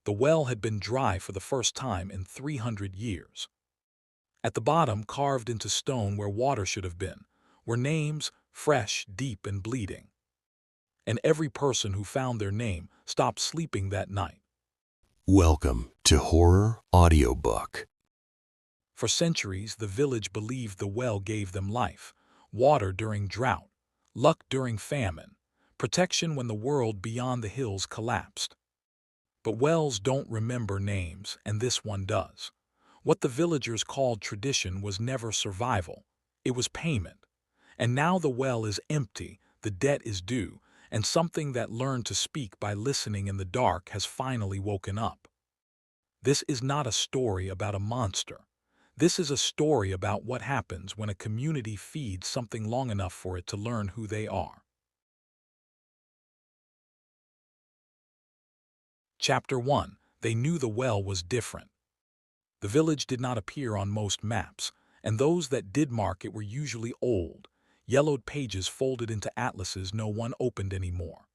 The well had been dry for the first time in 300 years. At the bottom, carved into stone where water should have been, were names, fresh, deep, and bleeding. And every person who found their name stopped sleeping that night. Welcome to Horror Audiobook. For centuries, the village believed the well gave them life, water during drought, luck during famine, protection when the world beyond the hills collapsed. But wells don't remember names, and this one does. What the villagers called tradition was never survival, it was payment. And now the well is empty, the debt is due, and something that learned to speak by listening in the dark has finally woken up. This is not a story about a monster. This is a story about what happens when a community feeds something long enough for it to learn who they are. Chapter 1. They knew the well was different. The village did not appear on most maps, and those that did mark it were usually old, yellowed pages folded into atlases no one opened anymore.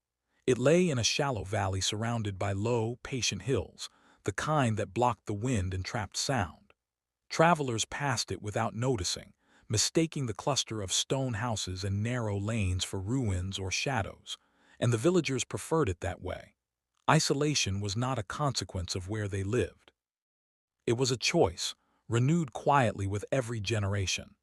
It lay in a shallow valley surrounded by low, patient hills, the kind that blocked the wind and trapped sound. Travelers passed it without noticing, mistaking the cluster of stone houses and narrow lanes for ruins or shadows, and the villagers preferred it that way. Isolation was not a consequence of where they lived. It was a choice, renewed quietly with every generation.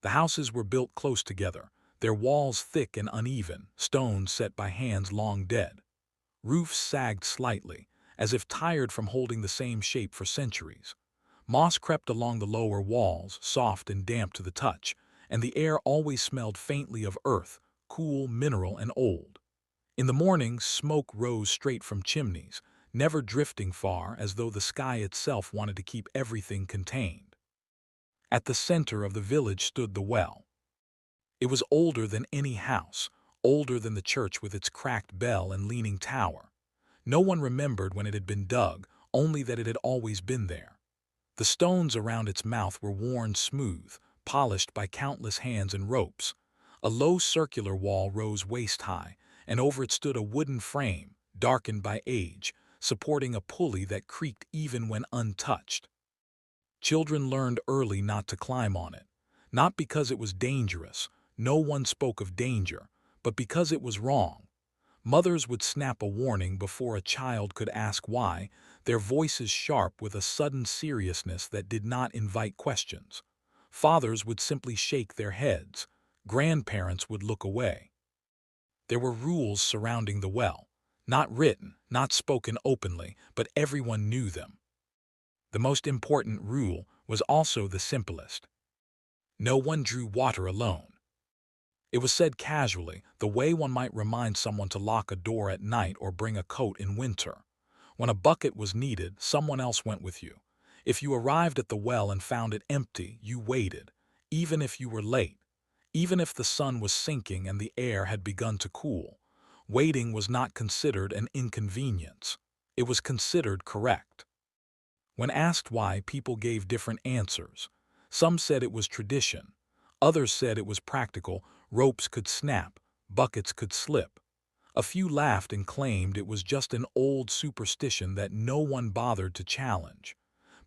The houses were built close together, their walls thick and uneven, stones set by hands long dead. Roofs sagged slightly, as if tired from holding the same shape for centuries. Moss crept along the lower walls, soft and damp to the touch, and the air always smelled faintly of earth, cool, mineral, and old. In the morning, smoke rose straight from chimneys, never drifting far, as though the sky itself wanted to keep everything contained. At the center of the village stood the well. It was older than any house, older than the church with its cracked bell and leaning tower. No one remembered when it had been dug, only that it had always been there. The stones around its mouth were worn smooth, polished by countless hands and ropes. A low circular wall rose waist-high, and over it stood a wooden frame, darkened by age, supporting a pulley that creaked even when untouched. Children learned early not to climb on it, not because it was dangerous, no one spoke of danger, but because it was wrong. Mothers would snap a warning before a child could ask why, their voices sharp with a sudden seriousness that did not invite questions. Fathers would simply shake their heads. Grandparents would look away. There were rules surrounding the well, not written, not spoken openly, but everyone knew them. The most important rule was also the simplest. No one drew water alone. It was said casually, the way one might remind someone to lock a door at night or bring a coat in winter. When a bucket was needed, someone else went with you. If you arrived at the well and found it empty, you waited, even if you were late, even if the sun was sinking and the air had begun to cool. Waiting was not considered an inconvenience. It was considered correct. When asked why, people gave different answers. Some said it was tradition. Others said it was practical. Ropes could snap, buckets could slip. A few laughed and claimed it was just an old superstition that no one bothered to challenge.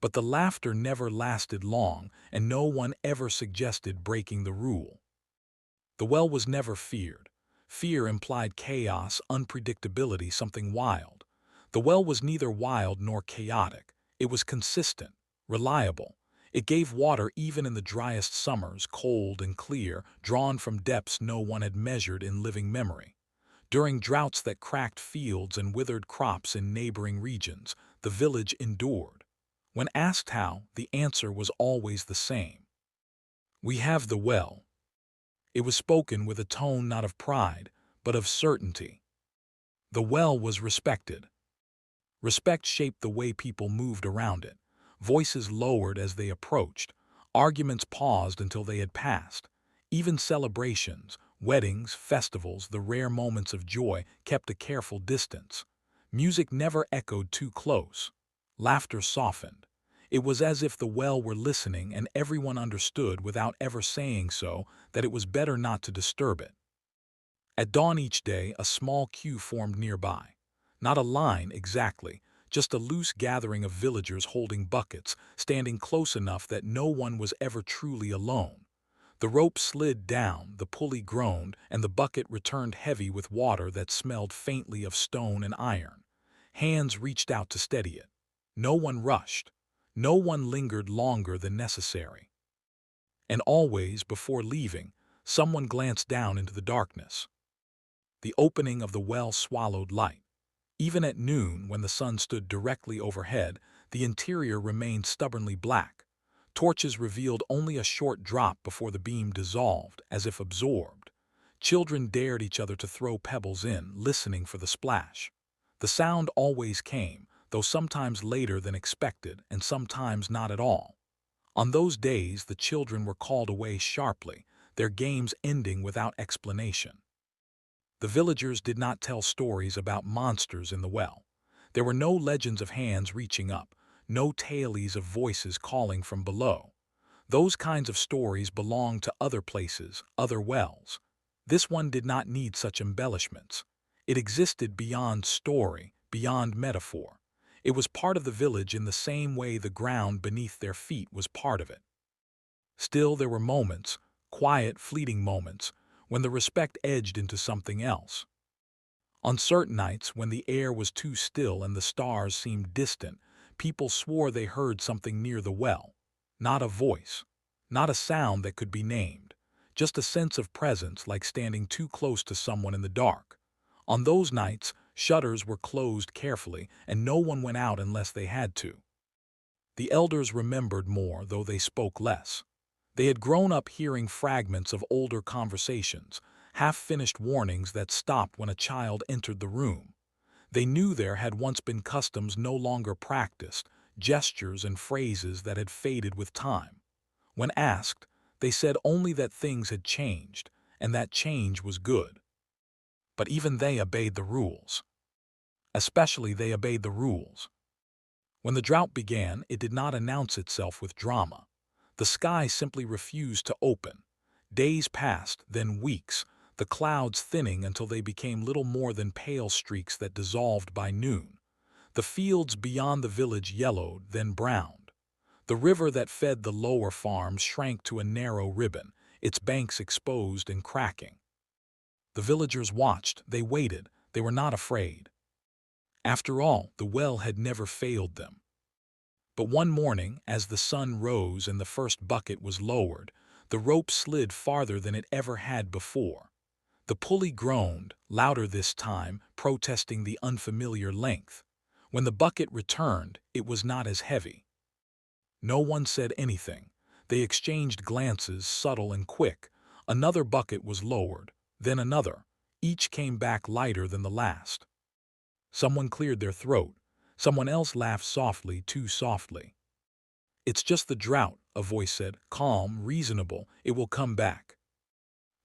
But the laughter never lasted long, and no one ever suggested breaking the rule. The well was never feared. Fear implied chaos, unpredictability, something wild. The well was neither wild nor chaotic. It was consistent, reliable. It gave water even in the driest summers, cold and clear, drawn from depths no one had measured in living memory. During droughts that cracked fields and withered crops in neighboring regions, the village endured. When asked how, the answer was always the same. We have the well. It was spoken with a tone not of pride, but of certainty. The well was respected. Respect shaped the way people moved around it. Voices lowered as they approached. Arguments paused until they had passed. Even celebrations, weddings, festivals, the rare moments of joy kept a careful distance. Music never echoed too close. Laughter softened. It was as if the well were listening and everyone understood without ever saying so that it was better not to disturb it. At dawn each day, a small queue formed nearby. Not a line exactly, just a loose gathering of villagers holding buckets, standing close enough that no one was ever truly alone. The rope slid down, the pulley groaned, and the bucket returned heavy with water that smelled faintly of stone and iron. Hands reached out to steady it. No one rushed. No one lingered longer than necessary. And always, before leaving, someone glanced down into the darkness. The opening of the well swallowed light. Even at noon, when the sun stood directly overhead, the interior remained stubbornly black. Torches revealed only a short drop before the beam dissolved, as if absorbed. Children dared each other to throw pebbles in, listening for the splash. The sound always came, though sometimes later than expected and sometimes not at all. On those days, the children were called away sharply, their games ending without explanation. The villagers did not tell stories about monsters in the well. There were no legends of hands reaching up, no tales of voices calling from below. Those kinds of stories belonged to other places, other wells. This one did not need such embellishments. It existed beyond story, beyond metaphor. It was part of the village in the same way the ground beneath their feet was part of it. Still, there were moments, quiet, fleeting moments, when the respect edged into something else. On certain nights, when the air was too still and the stars seemed distant, people swore they heard something near the well. Not a voice, not a sound that could be named, just a sense of presence, like standing too close to someone in the dark. On those nights, shutters were closed carefully, and no one went out unless they had to. The elders remembered more, though they spoke less. They had grown up hearing fragments of older conversations, half-finished warnings that stopped when a child entered the room. They knew there had once been customs no longer practiced, gestures and phrases that had faded with time. When asked, they said only that things had changed, and that change was good. But even they obeyed the rules. Especially they obeyed the rules. When the drought began, it did not announce itself with drama. The sky simply refused to open. Days passed, then weeks, the clouds thinning until they became little more than pale streaks that dissolved by noon. The fields beyond the village yellowed, then browned. The river that fed the lower farms shrank to a narrow ribbon, its banks exposed and cracking. The villagers watched, they waited, they were not afraid. After all, the well had never failed them. But one morning, as the sun rose and the first bucket was lowered, the rope slid farther than it ever had before. The pulley groaned, louder this time, protesting the unfamiliar length. When the bucket returned, it was not as heavy. No one said anything. They exchanged glances, subtle and quick. Another bucket was lowered, then another. Each came back lighter than the last. Someone cleared their throat. Someone else laughed softly, too softly. "It's just the drought," a voice said, calm, reasonable. "It will come back."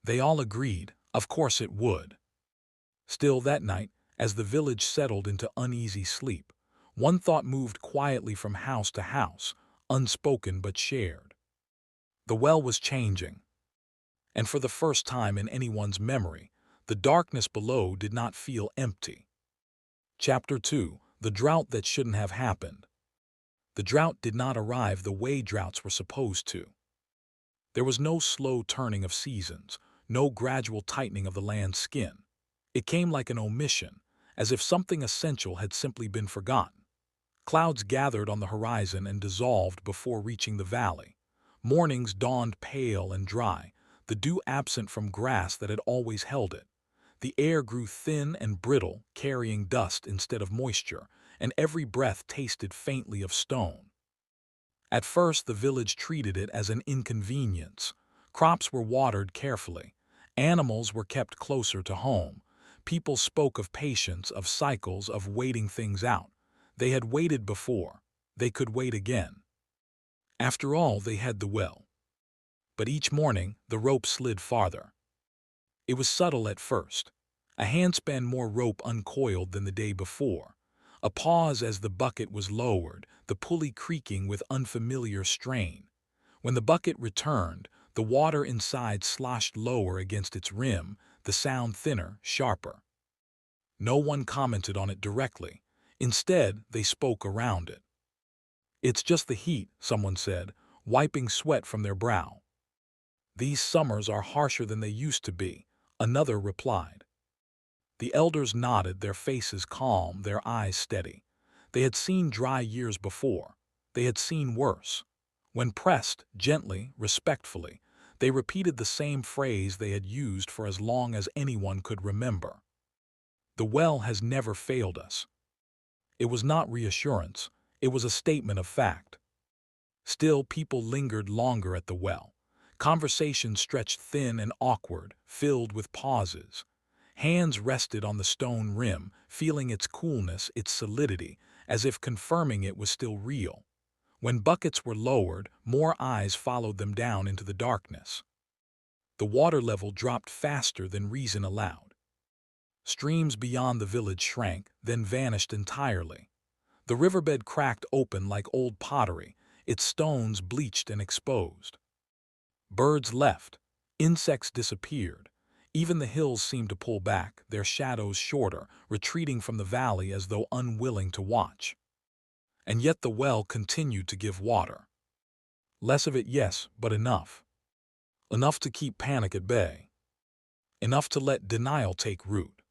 They all agreed. Of course it would. Still that night, as the village settled into uneasy sleep, one thought moved quietly from house to house, unspoken but shared. The well was changing. And for the first time in anyone's memory, the darkness below did not feel empty. Chapter 2. The Drought That Shouldn't Have Happened. The drought did not arrive the way droughts were supposed to. There was no slow turning of seasons, no gradual tightening of the land's skin. It came like an omission, as if something essential had simply been forgotten. Clouds gathered on the horizon and dissolved before reaching the valley. Mornings dawned pale and dry, the dew absent from grass that had always held it. The air grew thin and brittle, carrying dust instead of moisture, and every breath tasted faintly of stone. At first, the village treated it as an inconvenience. Crops were watered carefully. Animals were kept closer to home. People spoke of patience, of cycles, of waiting things out. They had waited before. They could wait again. After all, they had the well. But each morning, the rope slid farther. It was subtle at first. A handspan more rope uncoiled than the day before. A pause as the bucket was lowered, the pulley creaking with unfamiliar strain. When the bucket returned, the water inside sloshed lower against its rim, the sound thinner, sharper. No one commented on it directly. Instead, they spoke around it. "It's just the heat," someone said, wiping sweat from their brow. "These summers are harsher than they used to be," another replied. The elders nodded, their faces calm, their eyes steady. They had seen dry years before. They had seen worse. When pressed, gently, respectfully, they repeated the same phrase they had used for as long as anyone could remember. "The well has never failed us." It was not reassurance, it was a statement of fact. Still, people lingered longer at the well. Conversation stretched thin and awkward, filled with pauses. Hands rested on the stone rim, feeling its coolness, its solidity, as if confirming it was still real. When buckets were lowered, more eyes followed them down into the darkness. The water level dropped faster than reason allowed. Streams beyond the village shrank, then vanished entirely. The riverbed cracked open like old pottery, its stones bleached and exposed. Birds left. Insects disappeared. Even the hills seemed to pull back, their shadows shorter, retreating from the valley as though unwilling to watch. And yet the well continued to give water. Less of it, yes, but enough. Enough to keep panic at bay. Enough to let denial take root.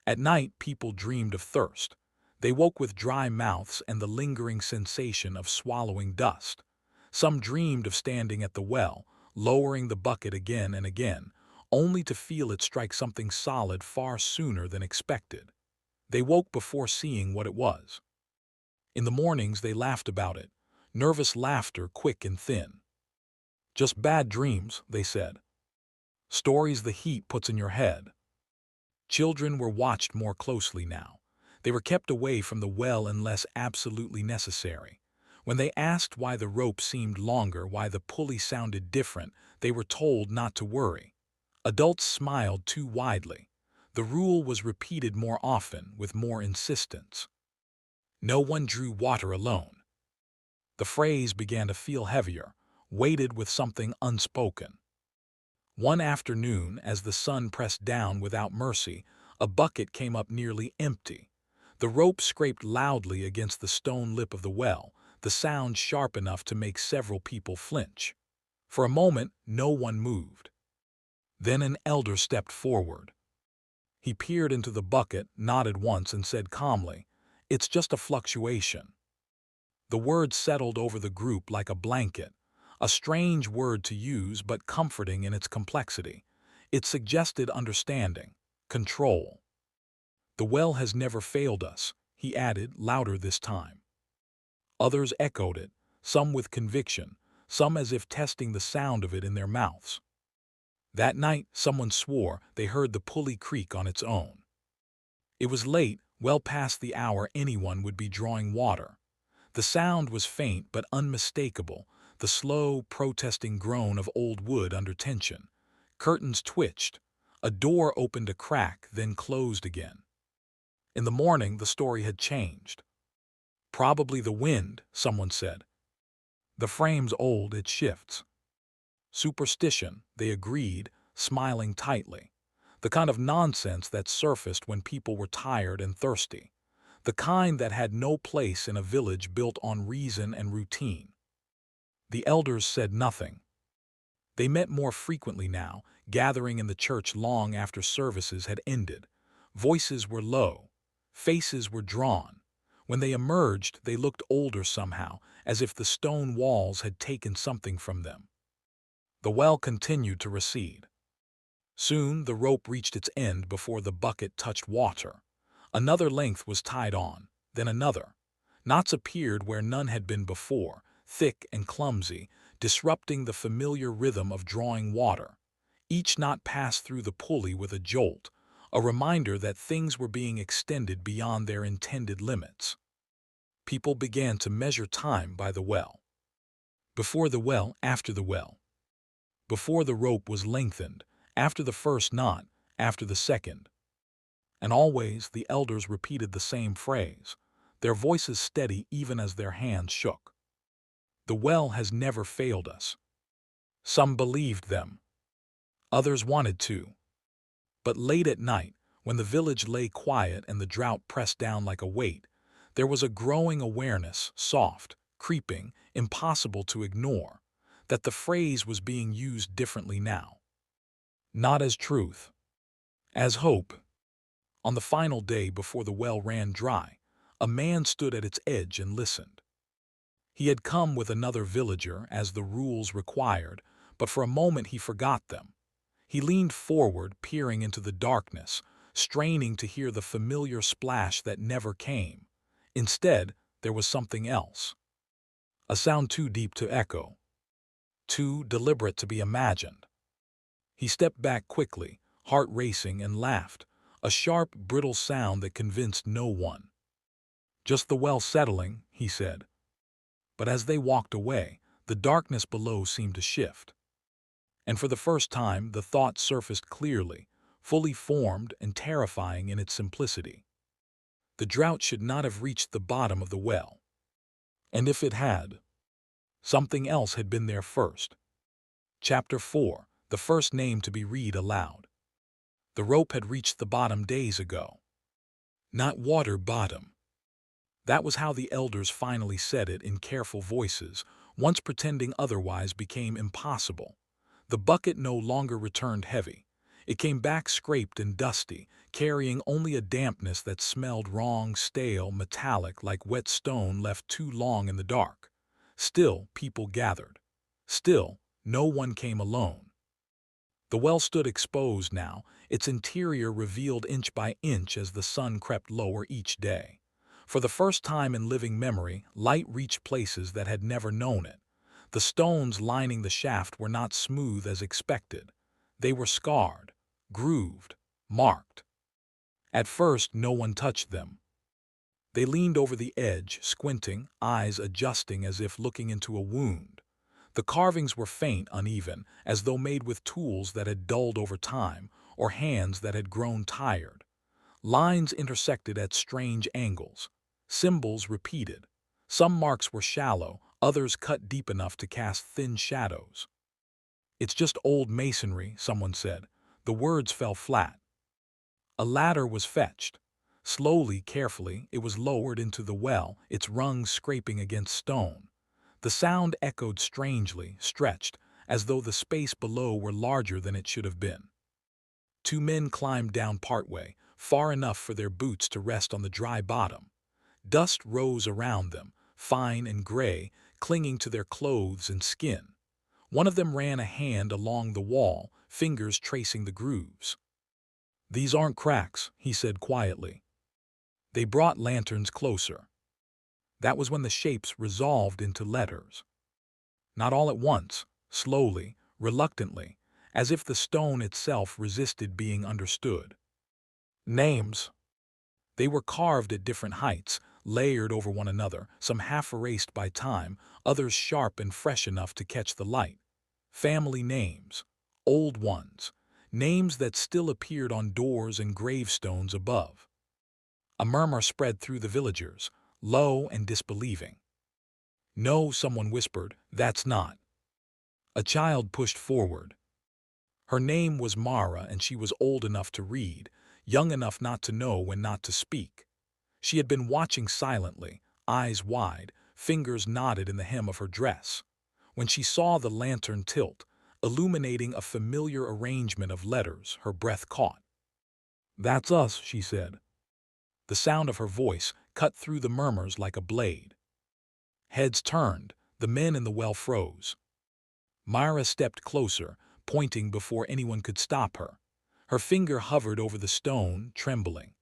At night, people dreamed of thirst. They woke with dry mouths and the lingering sensation of swallowing dust. Some dreamed of standing at the well, lowering the bucket again and again, only to feel it strike something solid far sooner than expected. They woke before seeing what it was. In the mornings they laughed about it, nervous laughter, quick and thin. "Just bad dreams," they said. "Stories the heat puts in your head." Children were watched more closely now. They were kept away from the well unless absolutely necessary. When they asked why the rope seemed longer, why the pulley sounded different, they were told not to worry. Adults smiled too widely. The rule was repeated more often, with more insistence. No one drew water alone. The phrase began to feel heavier, weighted with something unspoken. One afternoon, as the sun pressed down without mercy, a bucket came up nearly empty. The rope scraped loudly against the stone lip of the well, the sound sharp enough to make several people flinch. For a moment, no one moved. Then an elder stepped forward. He peered into the bucket, nodded once, and said calmly, "It's just a fluctuation." The word settled over the group like a blanket, a strange word to use but comforting in its complexity. It suggested understanding, control. "The well has never failed us," he added, louder this time. Others echoed it, some with conviction, some as if testing the sound of it in their mouths. That night, someone swore they heard the pulley creak on its own. It was late, well past the hour anyone would be drawing water. The sound was faint but unmistakable, the slow, protesting groan of old wood under tension. Curtains twitched. A door opened a crack, then closed again. In the morning, the story had changed. "Probably the wind," someone said. "The frame's old, it shifts." Superstition, they agreed, smiling tightly. The kind of nonsense that surfaced when people were tired and thirsty. The kind that had no place in a village built on reason and routine. The elders said nothing. They met more frequently now, gathering in the church long after services had ended. Voices were low. Faces were drawn. When they emerged, they looked older somehow, as if the stone walls had taken something from them. The well continued to recede. Soon the rope reached its end before the bucket touched water. Another length was tied on, then another. Knots appeared where none had been before, thick and clumsy, disrupting the familiar rhythm of drawing water. Each knot passed through the pulley with a jolt, a reminder that things were being extended beyond their intended limits. People began to measure time by the well. Before the well, after the well. Before the rope was lengthened, after the first knot, after the second. And always the elders repeated the same phrase, their voices steady even as their hands shook. "The well has never failed us." Some believed them. Others wanted to. But late at night, when the village lay quiet and the drought pressed down like a weight, There was a growing awareness, soft, creeping, impossible to ignore, that the phrase was being used differently now. Not as truth, as hope. On the final day before the well ran dry, a man stood at its edge and listened. He had come with another villager, as the rules required, but for a moment he forgot them. He leaned forward, peering into the darkness, straining to hear the familiar splash that never came. Instead, there was something else. A sound too deep to echo, too deliberate to be imagined. He stepped back quickly, heart racing, and laughed, a sharp, brittle sound that convinced no one. "Just the well settling," he said. But as they walked away, the darkness below seemed to shift. And for the first time, the thought surfaced clearly, fully formed and terrifying in its simplicity. The drought should not have reached the bottom of the well. And if it had, something else had been there first. Chapter 4, the first name to be read aloud. The rope had reached the bottom days ago. Not water bottom. That was how the elders finally said it in careful voices, once pretending otherwise became impossible. The bucket no longer returned heavy. It came back scraped and dusty, carrying only a dampness that smelled wrong, stale, metallic, like wet stone left too long in the dark. Still, people gathered. Still, no one came alone. The well stood exposed now, its interior revealed inch by inch as the sun crept lower each day. For the first time in living memory, light reached places that had never known it. The stones lining the shaft were not smooth as expected. They were scarred, grooved, marked. At first, no one touched them. They leaned over the edge, squinting, eyes adjusting as if looking into a wound. The carvings were faint, uneven, as though made with tools that had dulled over time, or hands that had grown tired. Lines intersected at strange angles. Symbols repeated. Some marks were shallow, others cut deep enough to cast thin shadows. "It's just old masonry," someone said. The words fell flat. A ladder was fetched. Slowly, carefully, it was lowered into the well, its rungs scraping against stone. The sound echoed strangely, stretched, as though the space below were larger than it should have been. Two men climbed down partway, far enough for their boots to rest on the dry bottom. Dust rose around them, fine and gray, clinging to their clothes and skin. One of them ran a hand along the wall, fingers tracing the grooves. "These aren't cracks," he said quietly. They brought lanterns closer. That was when the shapes resolved into letters. Not all at once, slowly, reluctantly, as if the stone itself resisted being understood. Names. They were carved at different heights, layered over one another, some half erased by time, others sharp and fresh enough to catch the light. Family names. Old ones. Names that still appeared on doors and gravestones above. A murmur spread through the villagers, low and disbelieving. "No," someone whispered, "that's not." A child pushed forward. Her name was Mara, and she was old enough to read, young enough not to know when not to speak. She had been watching silently, eyes wide, fingers knotted in the hem of her dress. When she saw the lantern tilt, illuminating a familiar arrangement of letters, her breath caught. "That's us," she said. The sound of her voice cut through the murmurs like a blade. Heads turned, the men in the well froze. Myra stepped closer, pointing before anyone could stop her. Her finger hovered over the stone, trembling.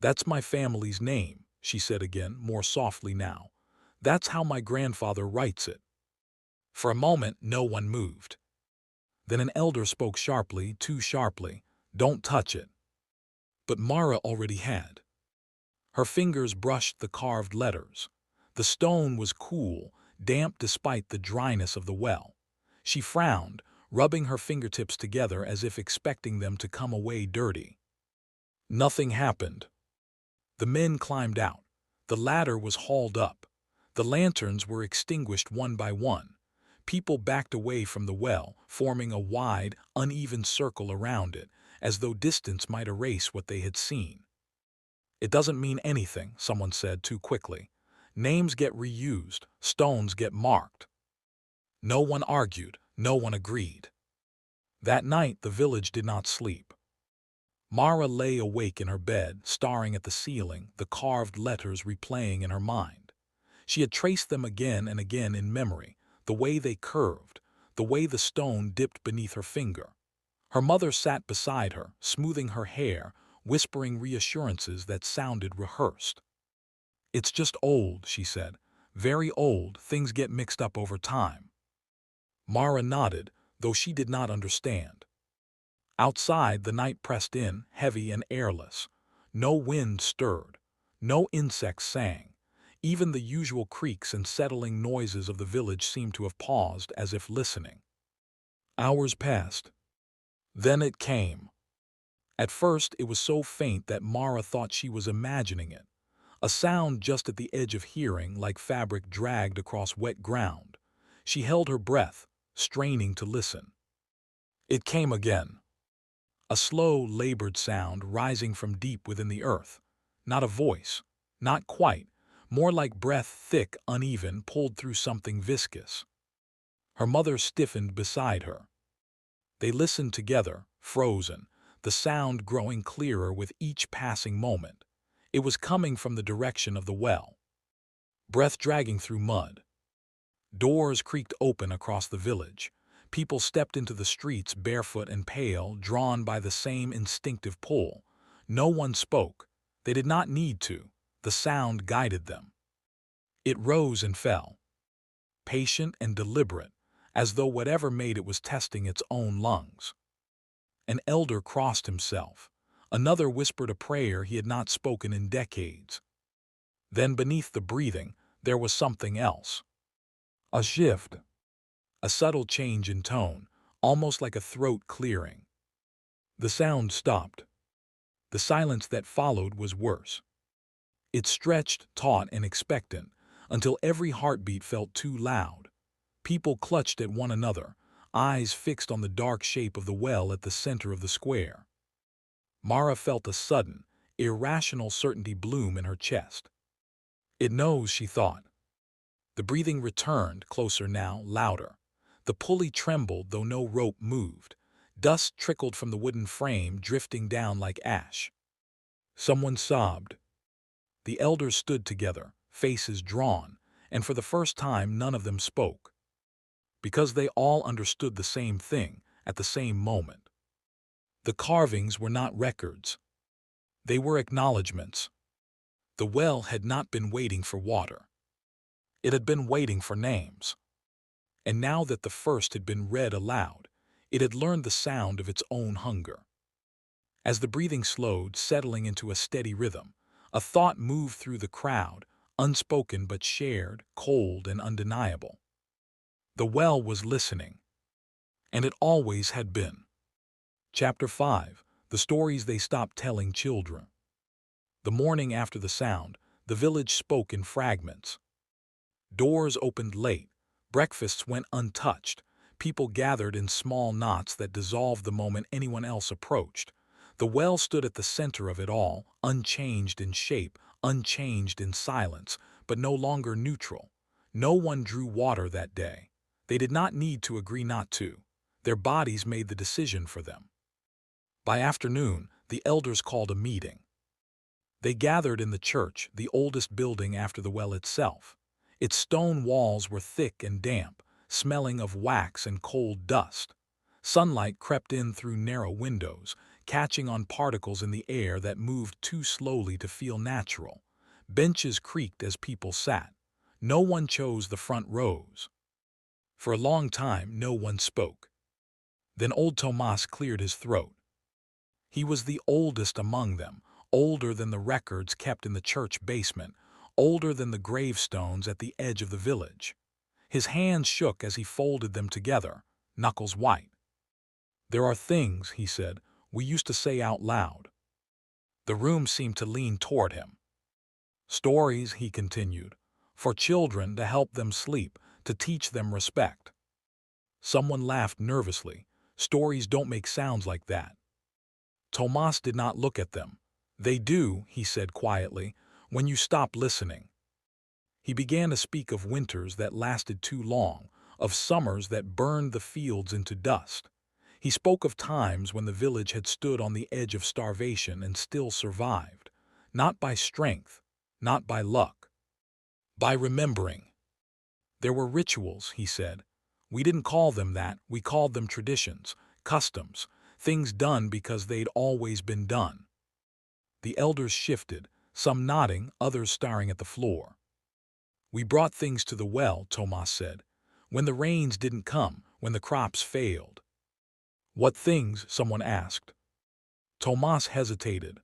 "That's my family's name," she said again, more softly now. "That's how my grandfather writes it." For a moment, no one moved. Then an elder spoke sharply, too sharply, "Don't touch it." But Mara already had. Her fingers brushed the carved letters. The stone was cool, damp despite the dryness of the well. She frowned, rubbing her fingertips together as if expecting them to come away dirty. Nothing happened. The men climbed out. The ladder was hauled up. The lanterns were extinguished one by one. People backed away from the well, forming a wide, uneven circle around it, as though distance might erase what they had seen. It doesn't mean anything, someone said too quickly. Names get reused, stones get marked. No one argued, no one agreed. That night the village did not sleep. Mara lay awake in her bed, staring at the ceiling, the carved letters replaying in her mind. She had traced them again and again in memory, the way they curved, the way the stone dipped beneath her finger. Her mother sat beside her, smoothing her hair, whispering reassurances that sounded rehearsed. "It's just old," she said. "Very old, things get mixed up over time." Mara nodded, though she did not understand. Outside, the night pressed in, heavy and airless. No wind stirred. No insects sang. Even the usual creaks and settling noises of the village seemed to have paused as if listening. Hours passed. Then it came. At first, it was so faint that Mara thought she was imagining it. A sound just at the edge of hearing, like fabric dragged across wet ground. She held her breath, straining to listen. It came again. A slow, labored sound rising from deep within the earth. Not a voice. Not quite. More like breath, thick, uneven, pulled through something viscous. Her mother stiffened beside her. They listened together, frozen, the sound growing clearer with each passing moment. It was coming from the direction of the well. Breath dragging through mud. Doors creaked open across the village. People stepped into the streets barefoot and pale, drawn by the same instinctive pull. No one spoke. They did not need to. The sound guided them. It rose and fell, patient and deliberate, as though whatever made it was testing its own lungs. An elder crossed himself. Another whispered a prayer he had not spoken in decades. Then beneath the breathing, there was something else. A shift. A subtle change in tone, almost like a throat clearing. The sound stopped. The silence that followed was worse. It stretched, taut and expectant, until every heartbeat felt too loud. People clutched at one another, eyes fixed on the dark shape of the well at the center of the square. Mara felt a sudden, irrational certainty bloom in her chest. It knows, she thought. The breathing returned, closer now, louder. The pulley trembled, though no rope moved. Dust trickled from the wooden frame, drifting down like ash. Someone sobbed. The elders stood together, faces drawn, and for the first time none of them spoke. Because they all understood the same thing, at the same moment. The carvings were not records. They were acknowledgments. The well had not been waiting for water. It had been waiting for names. And now that the first had been read aloud, it had learned the sound of its own hunger. As the breathing slowed, settling into a steady rhythm, a thought moved through the crowd, unspoken but shared, cold and undeniable. The well was listening. And it always had been. Chapter 5. The Stories They Stopped Telling Children. The morning after the sound, the village spoke in fragments. Doors opened late. Breakfasts went untouched. People gathered in small knots that dissolved the moment anyone else approached. The well stood at the center of it all, unchanged in shape, unchanged in silence, but no longer neutral. No one drew water that day. They did not need to agree not to. Their bodies made the decision for them. By afternoon, the elders called a meeting. They gathered in the church, the oldest building after the well itself. Its stone walls were thick and damp, smelling of wax and cold dust. Sunlight crept in through narrow windows, catching on particles in the air that moved too slowly to feel natural. Benches creaked as people sat. No one chose the front rows. For a long time, no one spoke. Then old Tomas cleared his throat. He was the oldest among them, older than the records kept in the church basement, older than the gravestones at the edge of the village. His hands shook as he folded them together, knuckles white. "There are things," he said, "we used to say out loud." The room seemed to lean toward him. "Stories," he continued, "for children to help them sleep, to teach them respect." Someone laughed nervously. "Stories don't make sounds like that." Tomas did not look at them. "They do," he said quietly, "when you stop listening." He began to speak of winters that lasted too long, of summers that burned the fields into dust. He spoke of times when the village had stood on the edge of starvation and still survived, not by strength, not by luck, by remembering. There were rituals, he said. We didn't call them that, we called them traditions, customs, things done because they'd always been done. The elders shifted, some nodding, others staring at the floor. "We brought things to the well," Tomas said, "when the rains didn't come, when the crops failed." "What things?" someone asked. Tomas hesitated.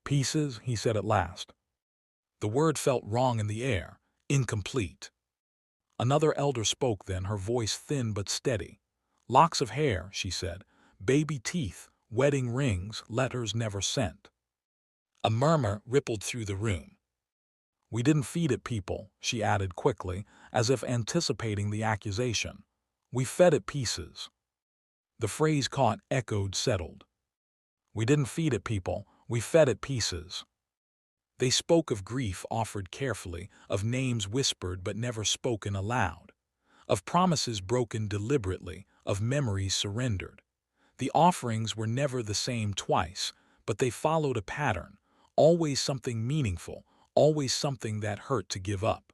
"Pieces," he said at last. The word felt wrong in the air, incomplete. Another elder spoke then, her voice thin but steady. "Locks of hair," she said, "baby teeth, wedding rings, letters never sent." A murmur rippled through the room. "We didn't feed it people," she added quickly, as if anticipating the accusation. "We fed it pieces." The phrase caught, echoed, settled. "We didn't feed it people, we fed it pieces." They spoke of grief offered carefully, of names whispered but never spoken aloud, of promises broken deliberately, of memories surrendered. The offerings were never the same twice, but they followed a pattern, always something meaningful, always something that hurt to give up.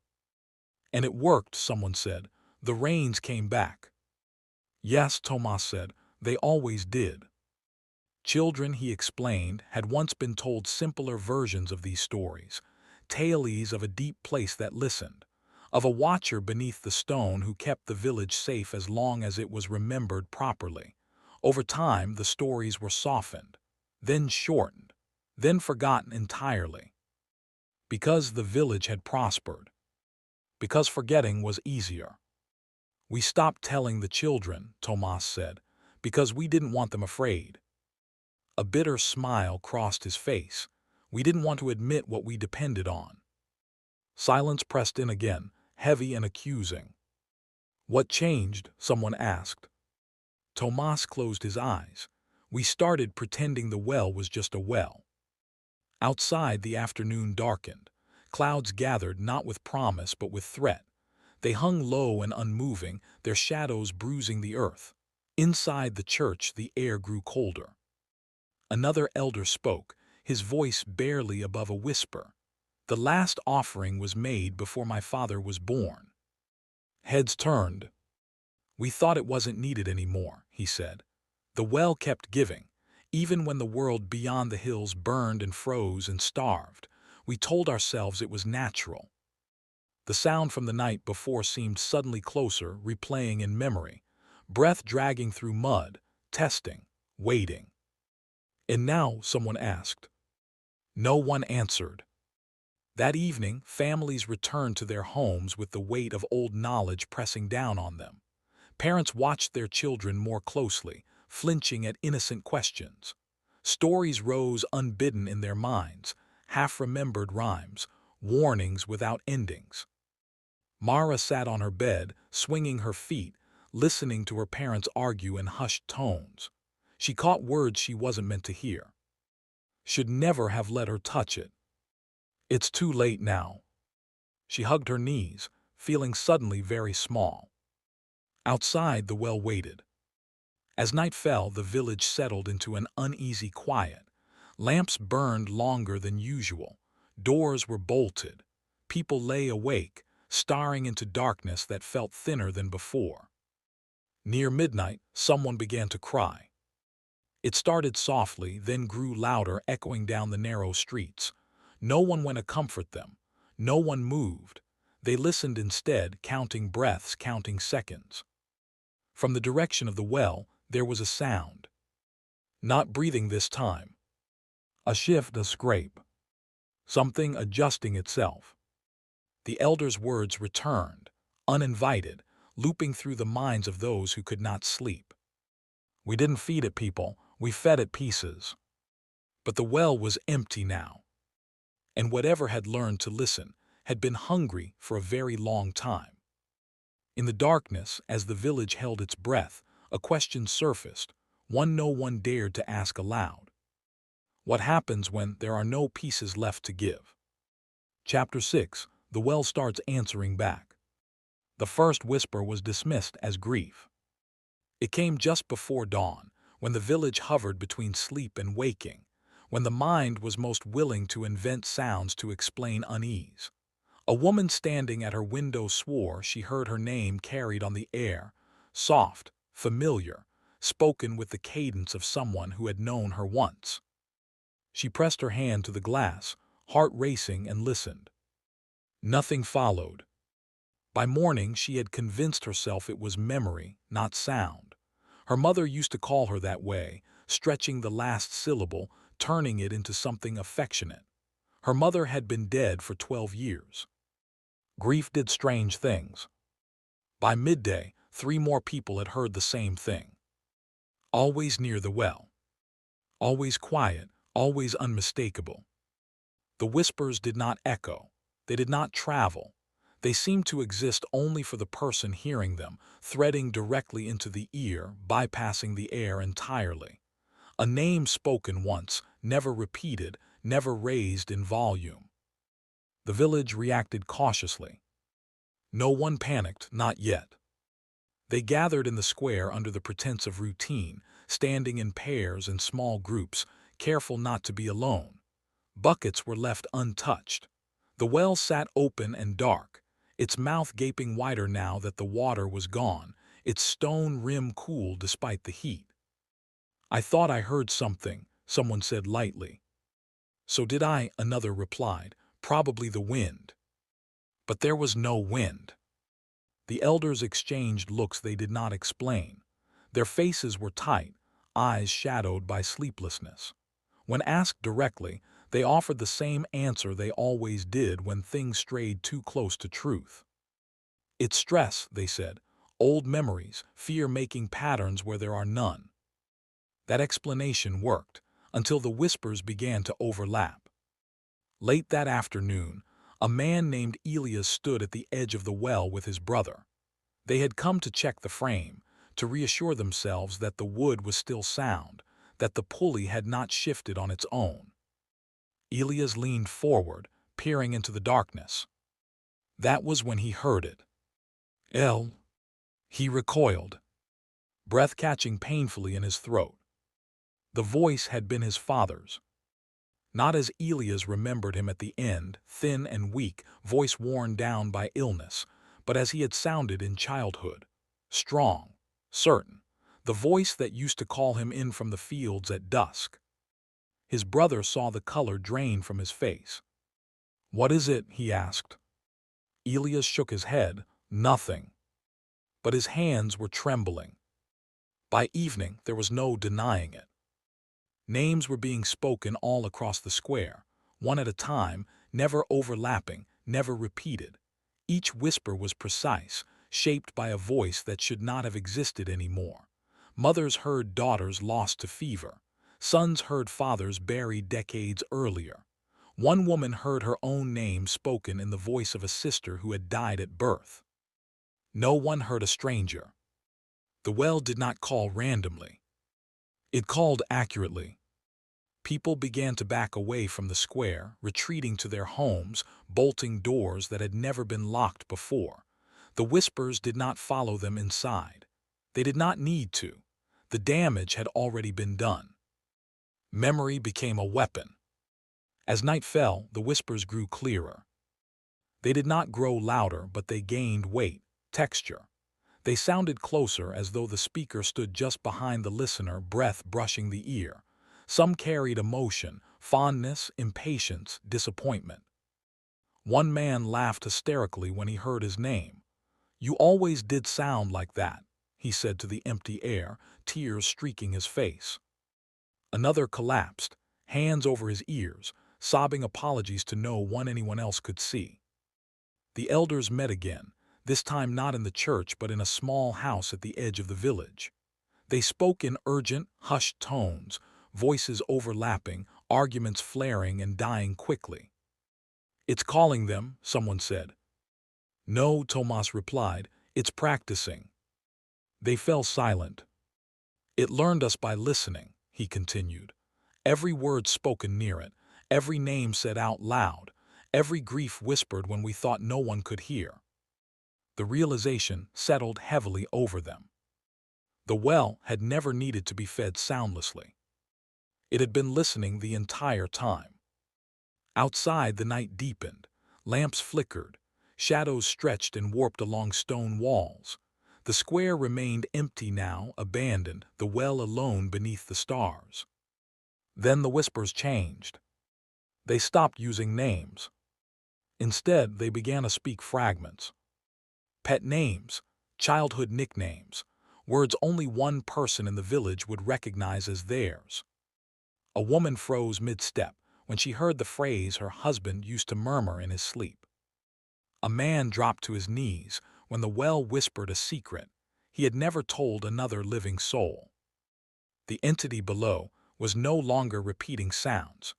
"And it worked," someone said. "The rains came back." "Yes," Tomas said, "they always did." Children, he explained, had once been told simpler versions of these stories, tales of a deep place that listened, of a watcher beneath the stone who kept the village safe as long as it was remembered properly. Over time, the stories were softened, then shortened, then forgotten entirely. Because the village had prospered. Because forgetting was easier. "We stopped telling the children," Tomas said, "because we didn't want them afraid." A bitter smile crossed his face. "We didn't want to admit what we depended on." Silence pressed in again, heavy and accusing. "What changed?" someone asked. Tomas closed his eyes. "We started pretending the well was just a well." Outside, the afternoon darkened. Clouds gathered not with promise but with threat. They hung low and unmoving, their shadows bruising the earth. Inside the church, the air grew colder. Another elder spoke, his voice barely above a whisper. "The last offering was made before my father was born." Heads turned. "We thought it wasn't needed anymore," he said. "The well kept giving. Even when the world beyond the hills burned and froze and starved, we told ourselves it was natural." The sound from the night before seemed suddenly closer, replaying in memory. Breath dragging through mud, testing, waiting. "And now?" someone asked. No one answered. That evening, families returned to their homes with the weight of old knowledge pressing down on them. Parents watched their children more closely, flinching at innocent questions. Stories rose unbidden in their minds, half-remembered rhymes, warnings without endings. Mara sat on her bed, swinging her feet, listening to her parents argue in hushed tones. She caught words she wasn't meant to hear. Should never have let her touch it. It's too late now. She hugged her knees, feeling suddenly very small. Outside, the well waited. As night fell, the village settled into an uneasy quiet. Lamps burned longer than usual. Doors were bolted. People lay awake, staring into darkness that felt thinner than before. Near midnight, someone began to cry. It started softly, then grew louder, echoing down the narrow streets. No one went to comfort them. No one moved. They listened instead, counting breaths, counting seconds. From the direction of the well, there was a sound. Not breathing this time. A shift, a scrape. Something adjusting itself. The elder's words returned, uninvited, looping through the minds of those who could not sleep. "We didn't feed it people, we fed it pieces." But the well was empty now. And whatever had learned to listen had been hungry for a very long time. In the darkness, as the village held its breath, a question surfaced, one no one dared to ask aloud. What happens when there are no pieces left to give? Chapter 6. The well starts answering back. The first whisper was dismissed as grief. It came just before dawn, when the village hovered between sleep and waking, when the mind was most willing to invent sounds to explain unease. A woman standing at her window swore she heard her name carried on the air, soft, familiar, spoken with the cadence of someone who had known her once. She pressed her hand to the glass, heart racing, and listened. Nothing followed. By morning she had convinced herself it was memory, not sound. Her mother used to call her that way, stretching the last syllable, turning it into something affectionate. Her mother had been dead for 12 years. Grief did strange things. By midday, 3 more people had heard the same thing. Always near the well. Always quiet, always unmistakable. The whispers did not echo. They did not travel. They seemed to exist only for the person hearing them, threading directly into the ear, bypassing the air entirely. A name spoken once, never repeated, never raised in volume. The village reacted cautiously. No one panicked, not yet. They gathered in the square under the pretense of routine, standing in pairs and small groups, careful not to be alone. Buckets were left untouched. The well sat open and dark, its mouth gaping wider now that the water was gone, its stone rim cool despite the heat. "I thought I heard something," someone said lightly. "So did I," another replied, "probably the wind." But there was no wind. The elders exchanged looks they did not explain. Their faces were tight, eyes shadowed by sleeplessness. When asked directly, they offered the same answer they always did when things strayed too close to truth. "It's stress," they said, "old memories, fear making patterns where there are none." That explanation worked, until the whispers began to overlap. Late that afternoon, a man named Elias stood at the edge of the well with his brother. They had come to check the frame, to reassure themselves that the wood was still sound, that the pulley had not shifted on its own. Elias leaned forward, peering into the darkness. That was when he heard it. "El." He recoiled, breath catching painfully in his throat. The voice had been his father's. Not as Elias remembered him at the end, thin and weak, voice worn down by illness, but as he had sounded in childhood. Strong, certain, the voice that used to call him in from the fields at dusk. His brother saw the color drain from his face. "What is it?" he asked. Elias shook his head. "Nothing." But his hands were trembling. By evening, there was no denying it. Names were being spoken all across the square, one at a time, never overlapping, never repeated. Each whisper was precise, shaped by a voice that should not have existed anymore. Mothers heard daughters lost to fever. Sons heard fathers buried decades earlier. One woman heard her own name spoken in the voice of a sister who had died at birth. No one heard a stranger. The well did not call randomly. It called accurately. People began to back away from the square, retreating to their homes, bolting doors that had never been locked before. The whispers did not follow them inside. They did not need to. The damage had already been done. Memory became a weapon. As night fell, the whispers grew clearer. They did not grow louder, but they gained weight, texture. They sounded closer, as though the speaker stood just behind the listener, breath brushing the ear. Some carried emotion, fondness, impatience, disappointment. One man laughed hysterically when he heard his name. "You always did sound like that," he said to the empty air, tears streaking his face. Another collapsed, hands over his ears, sobbing apologies to no one anyone else could see. The elders met again, this time not in the church but in a small house at the edge of the village. They spoke in urgent, hushed tones, voices overlapping, arguments flaring and dying quickly. "It's calling them," someone said. "No," Tomas replied, "it's practicing." They fell silent. "It learned us by listening," he continued. Every word spoken near it, every name said out loud, every grief whispered when we thought no one could hear. The realization settled heavily over them. The well had never needed to be fed soundlessly. It had been listening the entire time. Outside, the night deepened. Lamps flickered. Shadows stretched and warped along stone walls. The square remained empty now, abandoned, the well alone beneath the stars. Then the whispers changed. They stopped using names. Instead, they began to speak fragments. Pet names, childhood nicknames, words only one person in the village would recognize as theirs. A woman froze mid-step when she heard the phrase her husband used to murmur in his sleep. A man dropped to his knees when the well whispered a secret he had never told another living soul. The entity below was no longer repeating sounds.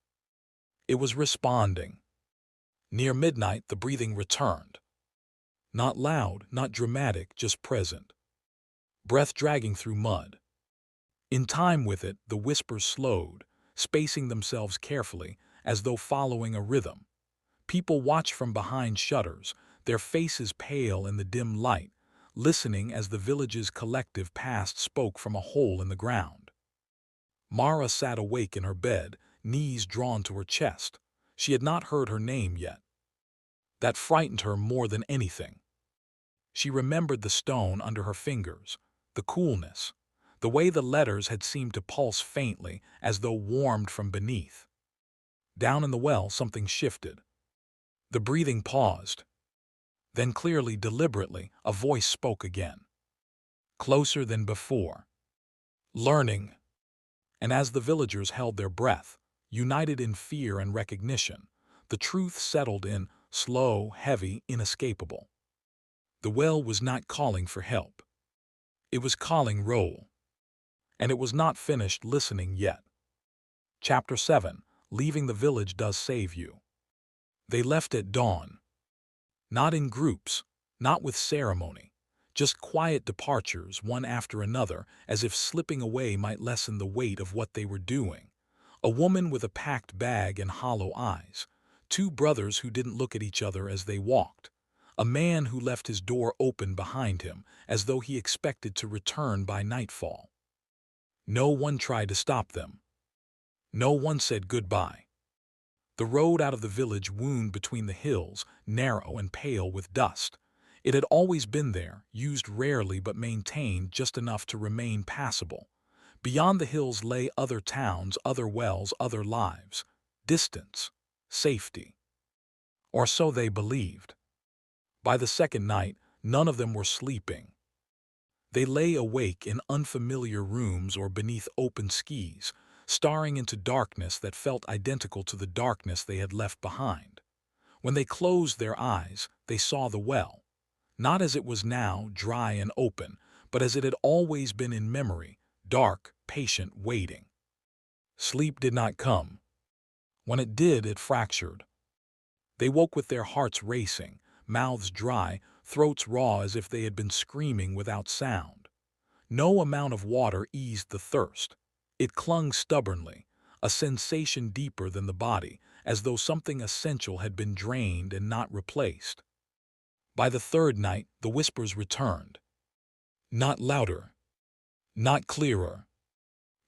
It was responding. Near midnight, the breathing returned. Not loud, not dramatic, just present. Breath dragging through mud. In time with it, the whispers slowed, spacing themselves carefully, as though following a rhythm. People watched from behind shutters, their faces pale in the dim light, listening as the village's collective past spoke from a hole in the ground. Mara sat awake in her bed, knees drawn to her chest. She had not heard her name yet. That frightened her more than anything. She remembered the stone under her fingers, the coolness, the way the letters had seemed to pulse faintly as though warmed from beneath. Down in the well, something shifted. The breathing paused. Then clearly, deliberately, a voice spoke again. Closer than before. Learning. And as the villagers held their breath, united in fear and recognition, the truth settled in, slow, heavy, inescapable. The well was not calling for help. It was calling roll. And it was not finished listening yet. Chapter 7. Leaving the village does save you. They left at dawn. Not in groups, not with ceremony, just quiet departures one after another, as if slipping away might lessen the weight of what they were doing. A woman with a packed bag and hollow eyes. Two brothers who didn't look at each other as they walked. A man who left his door open behind him, as though he expected to return by nightfall. No one tried to stop them. No one said goodbye. The road out of the village wound between the hills, narrow and pale with dust. It had always been there, used rarely but maintained just enough to remain passable. Beyond the hills lay other towns, other wells, other lives. Distance. Safety. Or so they believed. By the second night, none of them were sleeping. They lay awake in unfamiliar rooms or beneath open skis, staring into darkness that felt identical to the darkness they had left behind. When they closed their eyes, they saw the well, not as it was now, dry and open, but as it had always been in memory, dark, patient, waiting. Sleep did not come. When it did, it fractured. They woke with their hearts racing, mouths dry, throats raw as if they had been screaming without sound. No amount of water eased the thirst. It clung stubbornly, a sensation deeper than the body, as though something essential had been drained and not replaced. By the third night, the whispers returned. Not louder, not clearer,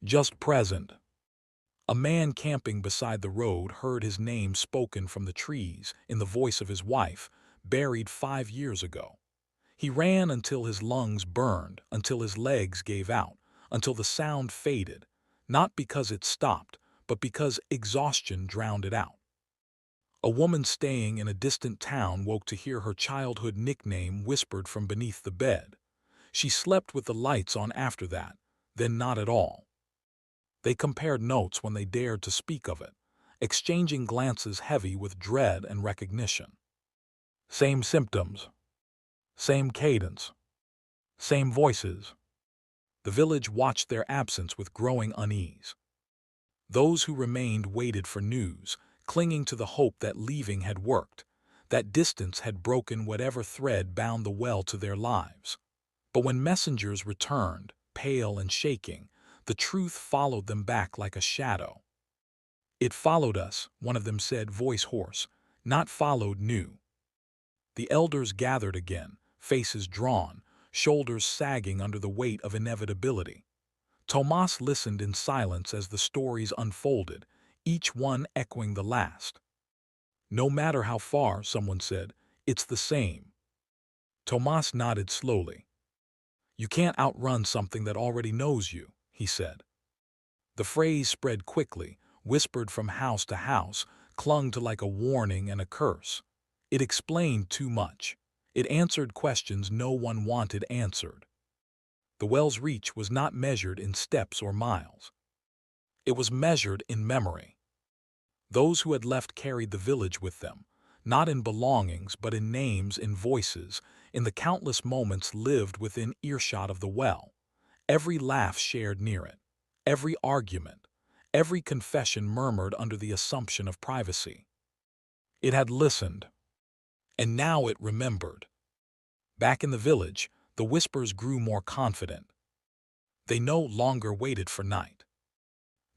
just present. A man camping beside the road heard his name spoken from the trees in the voice of his wife, buried 5 years ago. He ran until his lungs burned, until his legs gave out, until the sound faded, not because it stopped, but because exhaustion drowned it out. A woman staying in a distant town woke to hear her childhood nickname whispered from beneath the bed. She slept with the lights on after that, then not at all. They compared notes when they dared to speak of it, exchanging glances heavy with dread and recognition. Same symptoms, same cadence, same voices. The village watched their absence with growing unease. Those who remained waited for news, clinging to the hope that leaving had worked, that distance had broken whatever thread bound the well to their lives. But when messengers returned, pale and shaking, the truth followed them back like a shadow. It followed us, one of them said, voice hoarse. Not followed, knew. The elders gathered again, faces drawn, shoulders sagging under the weight of inevitability. Tomas listened in silence as the stories unfolded, each one echoing the last. No matter how far, someone said, it's the same. Tomas nodded slowly. You can't outrun something that already knows you, he said. The phrase spread quickly, whispered from house to house, clung to like a warning and a curse. It explained too much. It answered questions no one wanted answered. The well's reach was not measured in steps or miles. It was measured in memory. Those who had left carried the village with them, not in belongings but in names, in voices, in the countless moments lived within earshot of the well, every laugh shared near it, every argument, every confession murmured under the assumption of privacy. It had listened, and now it remembered. Back in the village, the whispers grew more confident. They no longer waited for night.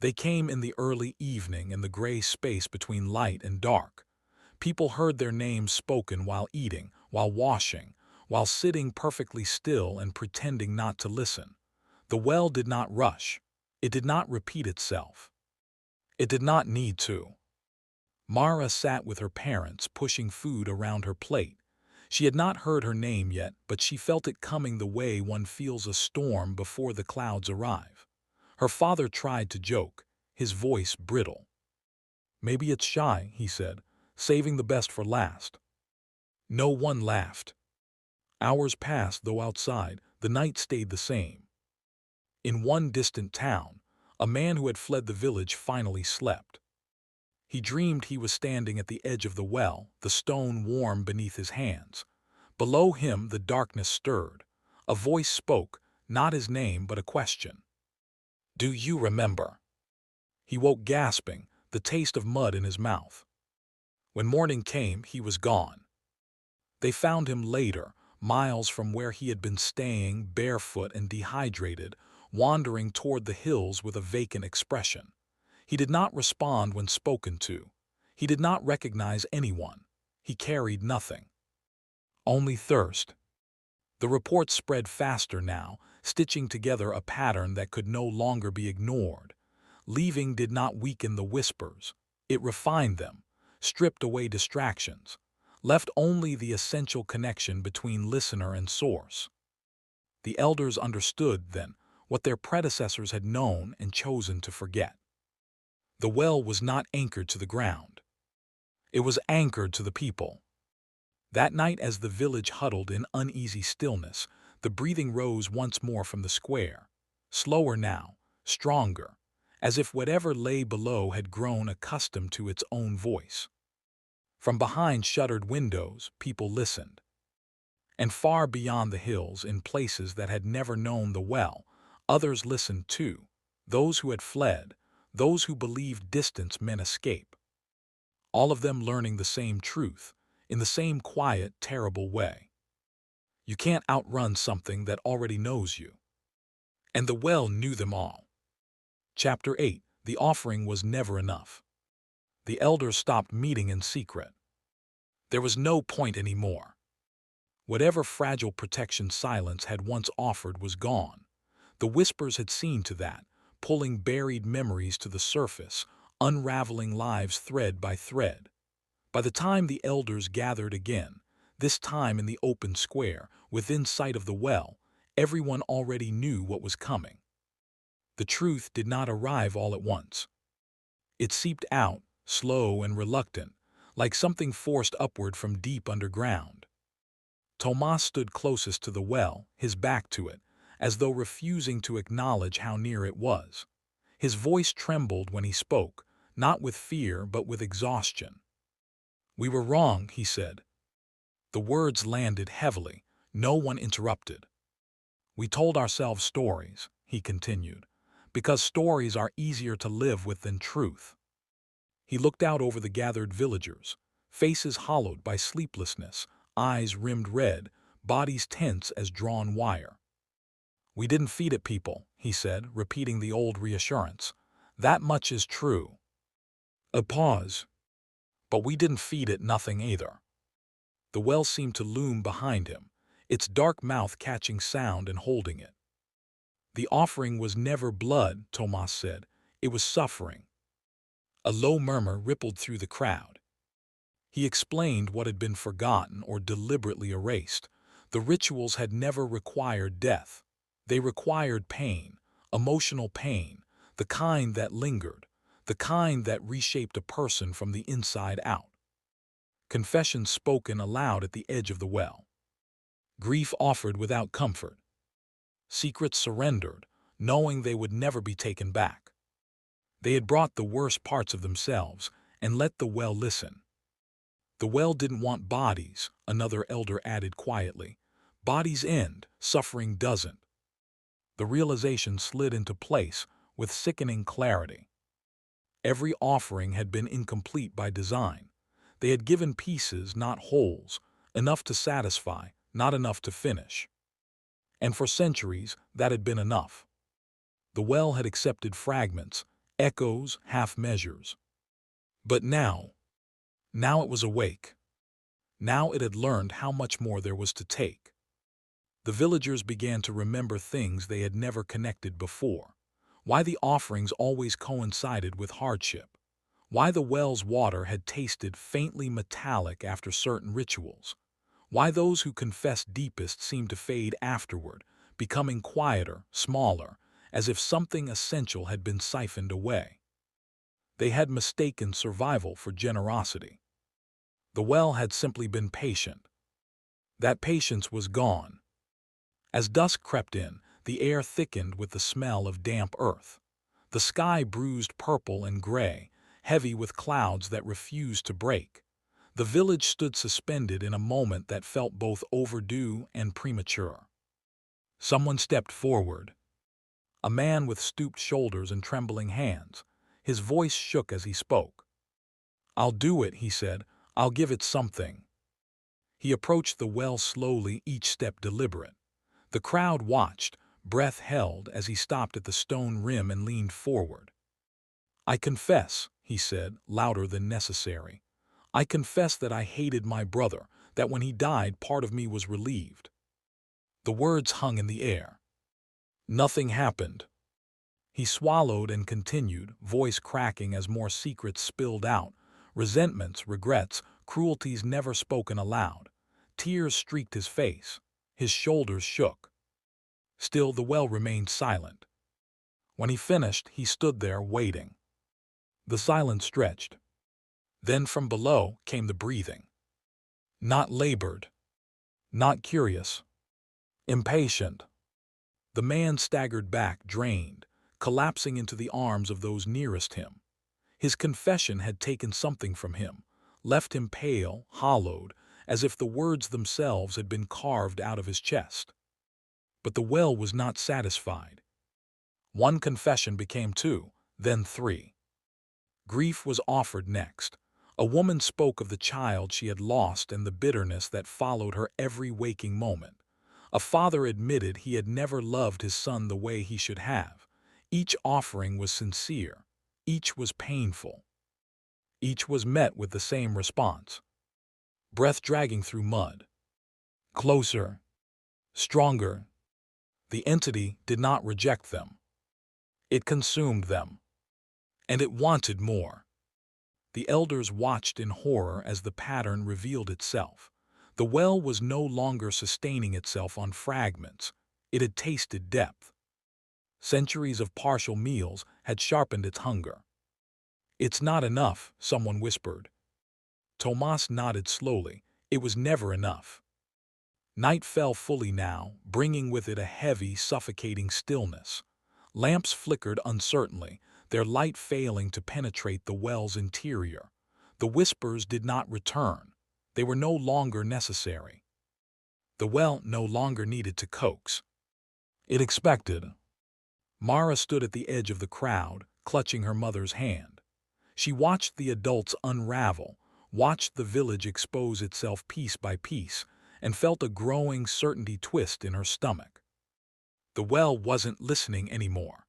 They came in the early evening in the gray space between light and dark. People heard their names spoken while eating, while washing, while sitting perfectly still and pretending not to listen. The well did not rush. It did not repeat itself. It did not need to. Mara sat with her parents, pushing food around her plate. She had not heard her name yet, but she felt it coming the way one feels a storm before the clouds arrive. Her father tried to joke, his voice brittle. Maybe it's shy, he said, saving the best for last. No one laughed. Hours passed, though outside, the night stayed the same. In one distant town, a man who had fled the village finally slept. He dreamed he was standing at the edge of the well, the stone warm beneath his hands. Below him the darkness stirred. A voice spoke, not his name but a question. Do you remember? He woke gasping, the taste of mud in his mouth. When morning came, he was gone. They found him later, miles from where he had been staying, barefoot and dehydrated, wandering toward the hills with a vacant expression. He did not respond when spoken to. He did not recognize anyone. He carried nothing. Only thirst. The reports spread faster now, stitching together a pattern that could no longer be ignored. Leaving did not weaken the whispers. It refined them, stripped away distractions, left only the essential connection between listener and source. The elders understood, then, what their predecessors had known and chosen to forget. The well was not anchored to the ground. It was anchored to the people. That night, as the village huddled in uneasy stillness, the breathing rose once more from the square, slower now, stronger, as if whatever lay below had grown accustomed to its own voice. From behind shuttered windows, people listened. And far beyond the hills, in places that had never known the well, others listened too, those who had fled, those who believed distance meant escape. All of them learning the same truth, in the same quiet, terrible way. You can't outrun something that already knows you. And the well knew them all. Chapter 8. The offering was never enough. The elders stopped meeting in secret. There was no point anymore. Whatever fragile protection silence had once offered was gone. The whispers had seen to that, pulling buried memories to the surface, unraveling lives thread by thread. By the time the elders gathered again, this time in the open square, within sight of the well, everyone already knew what was coming. The truth did not arrive all at once. It seeped out, slow and reluctant, like something forced upward from deep underground. Tomas stood closest to the well, his back to it, as though refusing to acknowledge how near it was. His voice trembled when he spoke, not with fear but with exhaustion. "We were wrong," he said. The words landed heavily. No one interrupted. "We told ourselves stories," he continued, "because stories are easier to live with than truth." He looked out over the gathered villagers, faces hollowed by sleeplessness, eyes rimmed red, bodies tense as drawn wire. "We didn't feed it people," he said, repeating the old reassurance. "That much is true." A pause. But we didn't feed it nothing either. The well seemed to loom behind him, its dark mouth catching sound and holding it. The offering was never blood, Tomas said. It was suffering. A low murmur rippled through the crowd. He explained what had been forgotten or deliberately erased. The rituals had never required death. They required pain, emotional pain, the kind that lingered, the kind that reshaped a person from the inside out. Confessions spoken aloud at the edge of the well. Grief offered without comfort. Secrets surrendered, knowing they would never be taken back. They had brought the worst parts of themselves and let the well listen. The well didn't want bodies, another elder added quietly. Bodies end, suffering doesn't. The realization slid into place with sickening clarity. Every offering had been incomplete by design. They had given pieces, not wholes, enough to satisfy, not enough to finish. And for centuries, that had been enough. The well had accepted fragments, echoes, half-measures. But now it was awake. Now it had learned how much more there was to take. The villagers began to remember things they had never connected before. Why the offerings always coincided with hardship. Why the well's water had tasted faintly metallic after certain rituals. Why those who confessed deepest seemed to fade afterward, becoming quieter, smaller, as if something essential had been siphoned away. They had mistaken survival for generosity. The well had simply been patient. That patience was gone. As dusk crept in, the air thickened with the smell of damp earth. The sky bruised purple and gray, heavy with clouds that refused to break. The village stood suspended in a moment that felt both overdue and premature. Someone stepped forward. A man with stooped shoulders and trembling hands. His voice shook as he spoke. "I'll do it," he said. "I'll give it something." He approached the well slowly, each step deliberate. The crowd watched, breath held, as he stopped at the stone rim and leaned forward. "I confess," he said, louder than necessary. "I confess that I hated my brother, that when he died part of me was relieved." The words hung in the air. Nothing happened. He swallowed and continued, voice cracking as more secrets spilled out, resentments, regrets, cruelties never spoken aloud. Tears streaked his face. His shoulders shook. Still, the well remained silent. When he finished, he stood there waiting. The silence stretched. Then from below came the breathing. Not labored. Not curious. Impatient. The man staggered back, drained, collapsing into the arms of those nearest him. His confession had taken something from him, left him pale, hollowed, as if the words themselves had been carved out of his chest. But the well was not satisfied. One confession became two, then three. Grief was offered next. A woman spoke of the child she had lost and the bitterness that followed her every waking moment. A father admitted he had never loved his son the way he should have. Each offering was sincere. Each was painful. Each was met with the same response. Breath dragging through mud. Closer. Stronger. The entity did not reject them. It consumed them. And it wanted more. The elders watched in horror as the pattern revealed itself. The well was no longer sustaining itself on fragments. It had tasted depth. Centuries of partial meals had sharpened its hunger. "It's not enough," someone whispered. Tomas nodded slowly. It was never enough. Night fell fully now, bringing with it a heavy, suffocating stillness. Lamps flickered uncertainly, their light failing to penetrate the well's interior. The whispers did not return. They were no longer necessary. The well no longer needed to coax. It expected. Mara stood at the edge of the crowd, clutching her mother's hand. She watched the adults unravel, watched the village expose itself piece by piece, and felt a growing certainty twist in her stomach. The well wasn't listening anymore.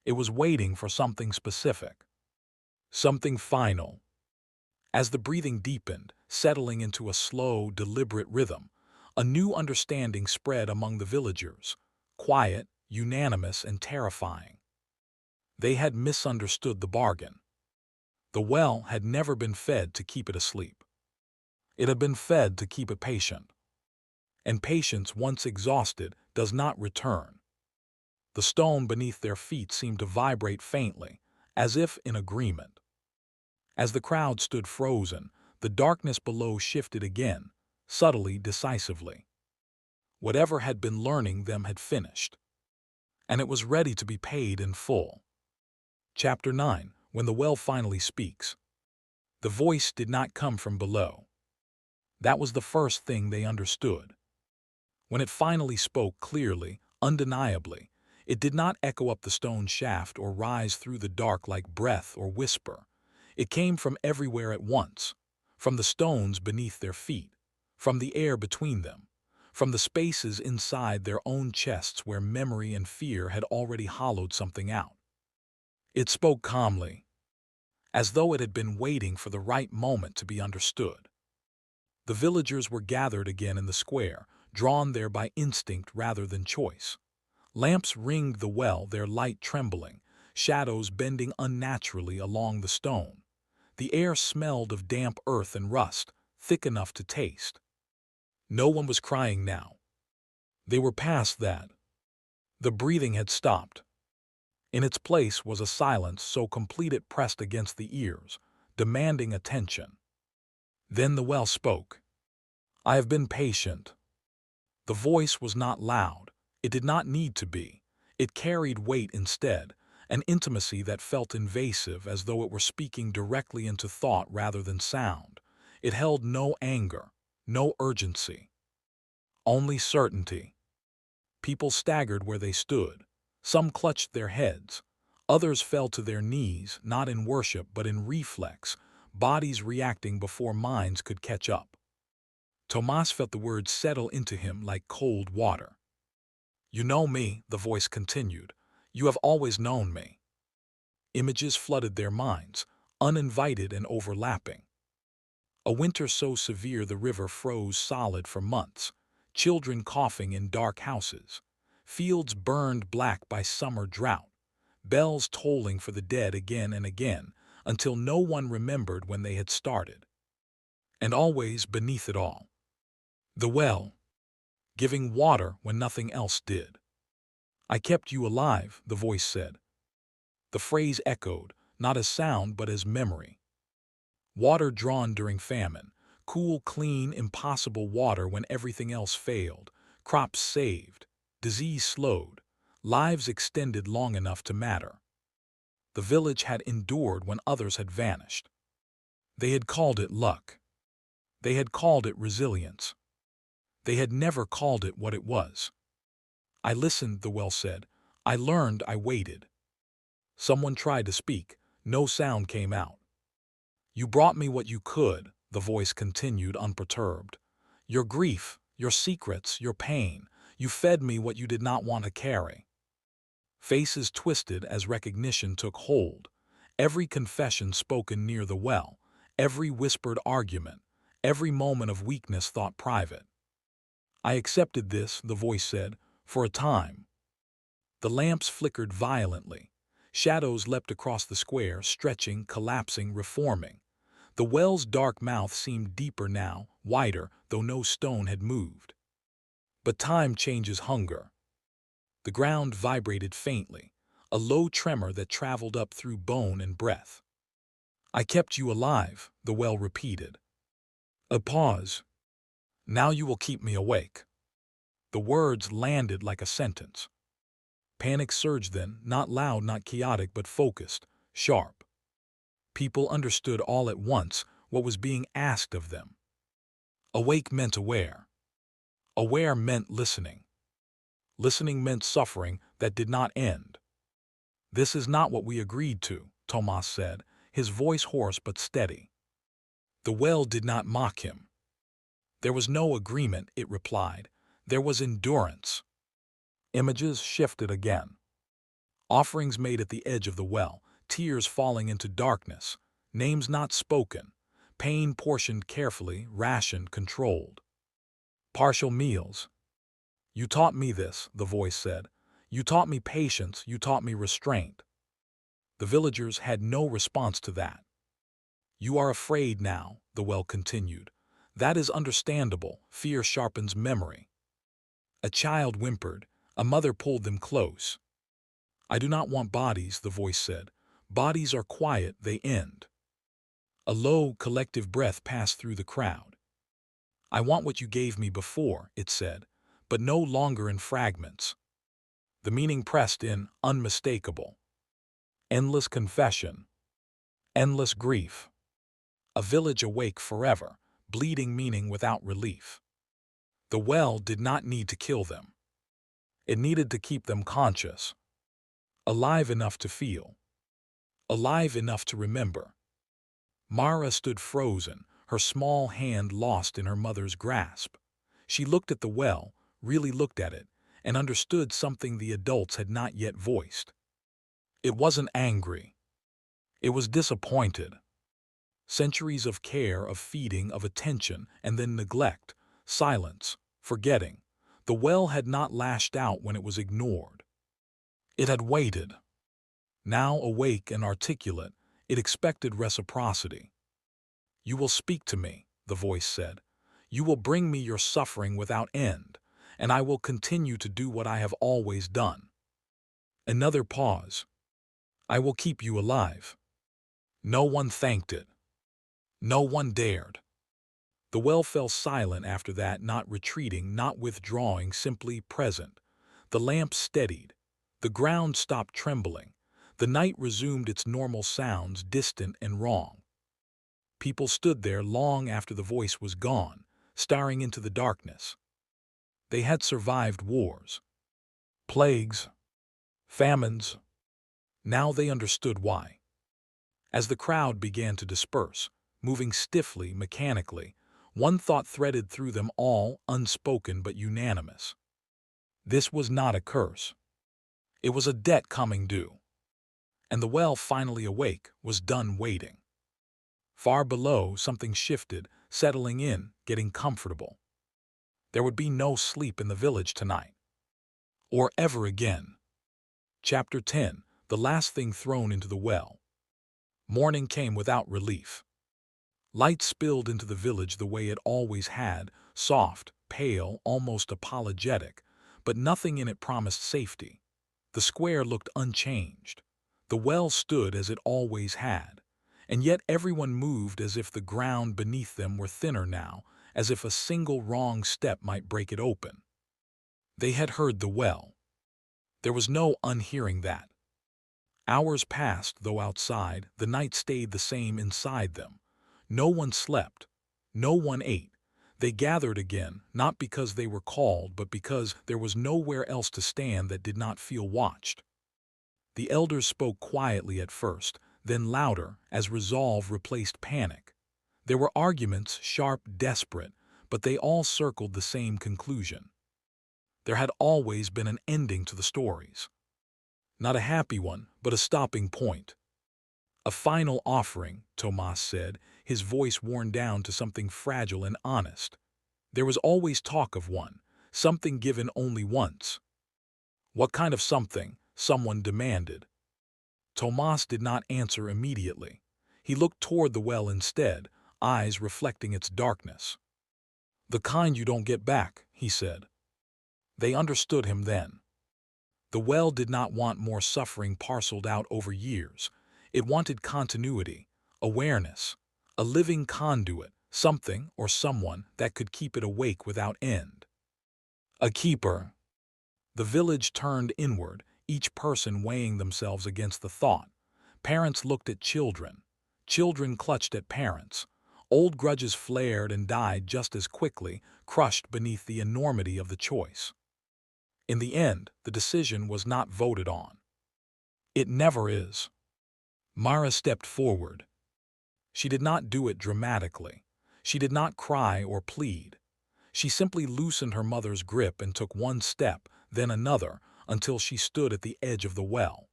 It was waiting for something specific. something final. As the breathing deepened, settling into a slow, deliberate rhythm, a new understanding spread among the villagers, quiet, unanimous, and terrifying. They had misunderstood the bargain. The well had never been fed to keep it asleep. It had been fed to keep it patient. And patience, once exhausted, does not return. The stone beneath their feet seemed to vibrate faintly, as if in agreement. As the crowd stood frozen, the darkness below shifted again, subtly, decisively. Whatever had been learning them had finished, and it was ready to be paid in full. Chapter 9. When the well finally speaks. The voice did not come from below. That was the first thing they understood. When it finally spoke clearly, undeniably, it did not echo up the stone shaft or rise through the dark like breath or whisper. It came from everywhere at once, from the stones beneath their feet, from the air between them, from the spaces inside their own chests where memory and fear had already hollowed something out. It spoke calmly, as though it had been waiting for the right moment to be understood. The villagers were gathered again in the square, drawn there by instinct rather than choice. Lamps ringed the well, their light trembling, shadows bending unnaturally along the stone. The air smelled of damp earth and rust, thick enough to taste. No one was crying now. They were past that. The breathing had stopped. In its place was a silence so complete it pressed against the ears, demanding attention. Then the well spoke. I have been patient. The voice was not loud. It did not need to be. It carried weight instead, an intimacy that felt invasive as though it were speaking directly into thought rather than sound. It held no anger, no urgency, only certainty. People staggered where they stood. Some clutched their heads. Others fell to their knees, not in worship but in reflex, bodies reacting before minds could catch up. Tomas felt the words settle into him like cold water. You know me, the voice continued. You have always known me. Images flooded their minds, uninvited and overlapping. A winter so severe the river froze solid for months, children coughing in dark houses, fields burned black by summer drought, bells tolling for the dead again and again until no one remembered when they had started. And always beneath it all, the well, giving water when nothing else did. I kept you alive, the voice said. The phrase echoed, not as sound but as memory. Water drawn during famine, cool, clean, impossible water when everything else failed, crops saved, disease slowed, lives extended long enough to matter. The village had endured when others had vanished. They had called it luck. They had called it resilience. They had never called it what it was. I listened, the well said. I learned, I waited. Someone tried to speak. No sound came out. You brought me what you could, the voice continued unperturbed. Your grief, your secrets, your pain. You fed me what you did not want to carry. Faces twisted as recognition took hold. Every confession spoken near the well, every whispered argument, every moment of weakness thought private. I accepted this, the voice said, for a time. The lamps flickered violently. Shadows leapt across the square, stretching, collapsing, reforming. The well's dark mouth seemed deeper now, wider, though no stone had moved. But time changes hunger. The ground vibrated faintly, a low tremor that traveled up through bone and breath. I kept you alive, the well repeated. A pause. Now you will keep me awake. The words landed like a sentence. Panic surged then, not loud, not chaotic, but focused, sharp. People understood all at once what was being asked of them. Awake meant aware. Aware meant listening. Listening meant suffering that did not end. This is not what we agreed to, Tomas said, his voice hoarse but steady. The well did not mock him. There was no agreement, it replied. There was endurance. Images shifted again. Offerings made at the edge of the well, tears falling into darkness, names not spoken, pain portioned carefully, rationed, controlled. Partial meals. You taught me this, the voice said. You taught me patience, you taught me restraint. The villagers had no response to that. You are afraid now, the well continued. That is understandable, fear sharpens memory. A child whimpered, a mother pulled them close. I do not want bodies, the voice said. Bodies are quiet, they end. A low, collective breath passed through the crowd. I want what you gave me before, it said, but no longer in fragments. The meaning pressed in, unmistakable. Endless confession. Endless grief. A village awake forever, bleeding meaning without relief. The well did not need to kill them. It needed to keep them conscious. Alive enough to feel. Alive enough to remember. Mara stood frozen, her small hand lost in her mother's grasp. She looked at the well, really looked at it, and understood something the adults had not yet voiced. It wasn't angry. It was disappointed. Centuries of care, of feeding, of attention, and then neglect, silence, forgetting. The well had not lashed out when it was ignored. It had waited. Now awake and articulate, it expected reciprocity. You will speak to me, the voice said. You will bring me your suffering without end, and I will continue to do what I have always done. Another pause. I will keep you alive. No one thanked it. No one dared. The well fell silent after that, not retreating, not withdrawing, simply present. The lamp steadied. The ground stopped trembling. The night resumed its normal sounds, distant and wrong. People stood there long after the voice was gone, staring into the darkness. They had survived wars, plagues, famines. Now they understood why. As the crowd began to disperse, moving stiffly, mechanically, one thought threaded through them all, unspoken but unanimous. This was not a curse. It was a debt coming due. And the well, finally awake, was done waiting. Far below, something shifted, settling in, getting comfortable. There would be no sleep in the village tonight. Or ever again. Chapter 10. The last thing thrown into the well. Morning came without relief. Light spilled into the village the way it always had, soft, pale, almost apologetic, but nothing in it promised safety. The square looked unchanged. The well stood as it always had, and yet everyone moved as if the ground beneath them were thinner now, as if a single wrong step might break it open. They had heard the well. There was no unhearing that. Hours passed, though outside, the night stayed the same inside them. No one slept. No one ate. They gathered again, not because they were called, but because there was nowhere else to stand that did not feel watched. The elders spoke quietly at first, then louder, as resolve replaced panic. There were arguments, sharp, desperate, but they all circled the same conclusion. There had always been an ending to the stories. Not a happy one, but a stopping point. A final offering, Tomas said, his voice worn down to something fragile and honest. There was always talk of one, something given only once. What kind of something? Someone demanded. Tomas did not answer immediately. He looked toward the well instead, eyes reflecting its darkness. The kind you don't get back, he said. They understood him then. The well did not want more suffering parceled out over years. It wanted continuity, awareness, a living conduit, something or someone that could keep it awake without end. A keeper. The village turned inward, each person weighing themselves against the thought. Parents looked at children. Children clutched at parents. Old grudges flared and died just as quickly, crushed beneath the enormity of the choice. In the end, the decision was not voted on. It never is. Mara stepped forward. She did not do it dramatically. She did not cry or plead. She simply loosened her mother's grip and took one step, then another, until she stood at the edge of the well.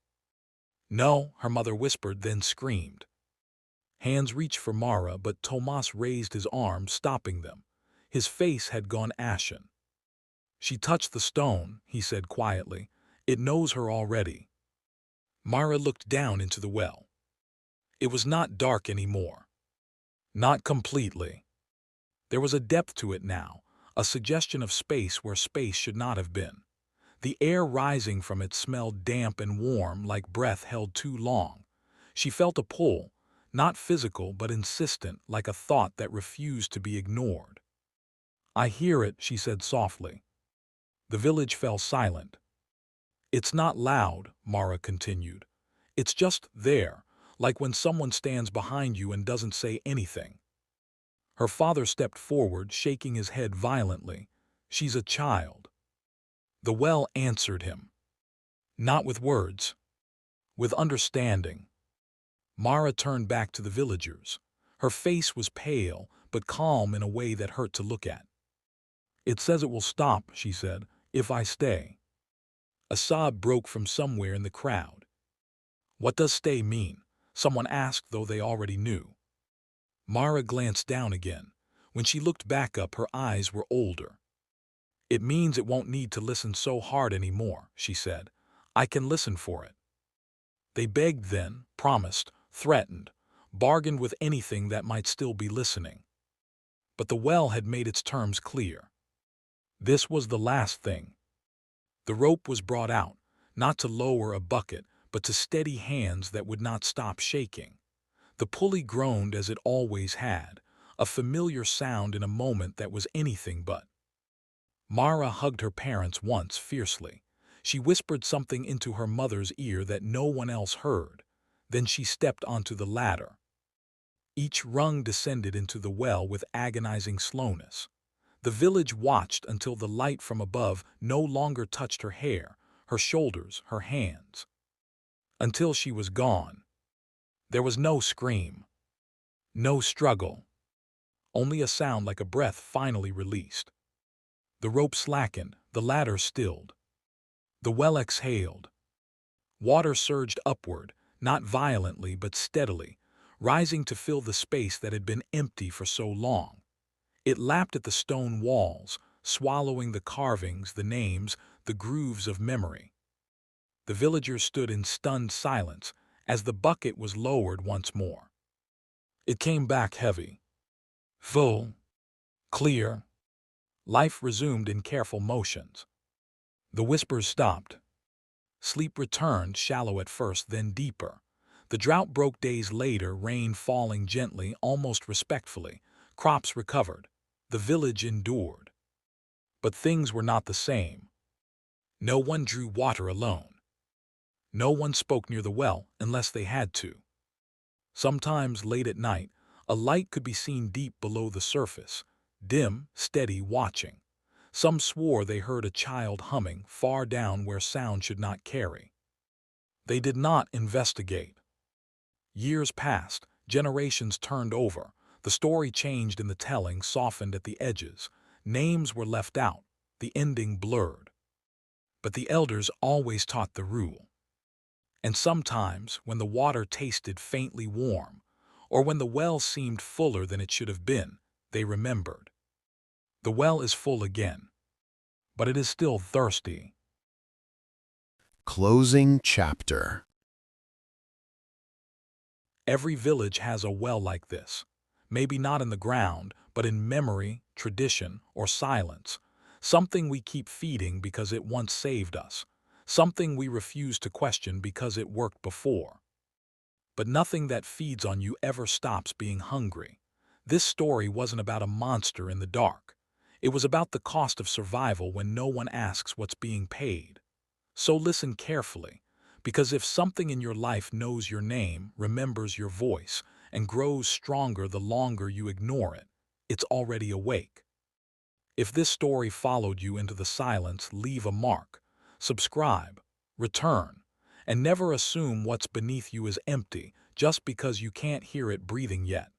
No, her mother whispered, then screamed. Hands reached for Mara, but Tomas raised his arm, stopping them. His face had gone ashen. "She touched the stone," he said quietly. "It knows her already." Mara looked down into the well. It was not dark anymore. Not completely. There was a depth to it now, a suggestion of space where space should not have been. The air rising from it smelled damp and warm, like breath held too long. She felt a pull, not physical but insistent, like a thought that refused to be ignored. "I hear it," she said softly. The village fell silent. "It's not loud," Mara continued. "It's just there, like when someone stands behind you and doesn't say anything." Her father stepped forward, shaking his head violently. "She's a child." The well answered him. Not with words, with understanding. Mara turned back to the villagers. Her face was pale, but calm in a way that hurt to look at. "It says it will stop," she said, "if I stay." A sob broke from somewhere in the crowd. "What does stay mean?" someone asked, though they already knew. Mara glanced down again. When she looked back up, her eyes were older. "It means it won't need to listen so hard anymore," she said. "I can listen for it." They begged then, promised, threatened, bargained with anything that might still be listening. But the well had made its terms clear. This was the last thing. The rope was brought out, not to lower a bucket, but to steady hands that would not stop shaking. The pulley groaned as it always had, a familiar sound in a moment that was anything but. Mara hugged her parents once fiercely. She whispered something into her mother's ear that no one else heard. Then she stepped onto the ladder. Each rung descended into the well with agonizing slowness. The village watched until the light from above no longer touched her hair, her shoulders, her hands. Until she was gone. There was no scream. No struggle. Only a sound like a breath finally released. The rope slackened, the ladder stilled. The well exhaled. Water surged upward, not violently but steadily, rising to fill the space that had been empty for so long. It lapped at the stone walls, swallowing the carvings, the names, the grooves of memory. The villagers stood in stunned silence as the bucket was lowered once more. It came back heavy. Full. Clear. Life resumed in careful motions. The whispers stopped. Sleep returned, shallow at first, then deeper. The drought broke days later, rain falling gently, almost respectfully. Crops recovered. The village endured. But things were not the same. No one drew water alone. No one spoke near the well unless they had to. Sometimes, late at night, a light could be seen deep below the surface, dim, steady, watching. Some swore they heard a child humming far down where sound should not carry. They did not investigate. Years passed, generations turned over. The story changed in the telling, softened at the edges. Names were left out, the ending blurred. But the elders always taught the rule. And sometimes, when the water tasted faintly warm, or when the well seemed fuller than it should have been, they remembered. The well is full again, but it is still thirsty. Closing chapter. Every village has a well like this, maybe not in the ground, but in memory, tradition, or silence, something we keep feeding because it once saved us, something we refuse to question because it worked before. But nothing that feeds on you ever stops being hungry. This story wasn't about a monster in the dark. It was about the cost of survival when no one asks what's being paid. So listen carefully, because if something in your life knows your name, remembers your voice, and grows stronger the longer you ignore it, it's already awake. If this story followed you into the silence, leave a mark, subscribe, return, and never assume what's beneath you is empty just because you can't hear it breathing yet.